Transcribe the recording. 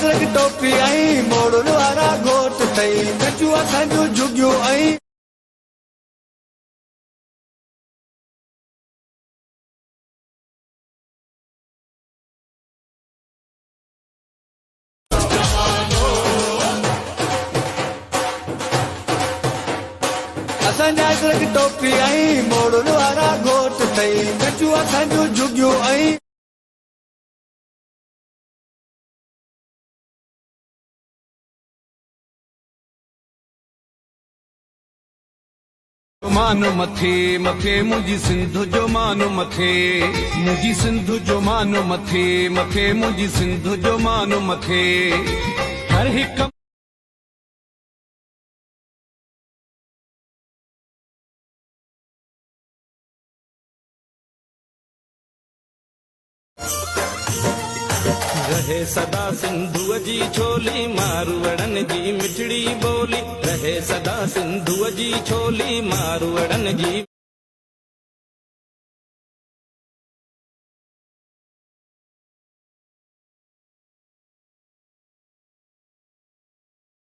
नाज़क टोपी आई मोड़न वारा घोट थई गजू असांजो झुगियो आई नाज़क टोपी आई मोड़न वारा घोट थई गजू असांजो झुगियो आई मानो मथे मथे मुझी सिंधु जो मानो मथे मुझी सिंधु जो मानो मथे मथे मुझी सिंधु जो मानो मथे हर हिक रहे सदा सिंधु जी छोली मारवड़न जी मिठड़ी बोली रहे सदा सिंधु जी छोली मारवड़न जी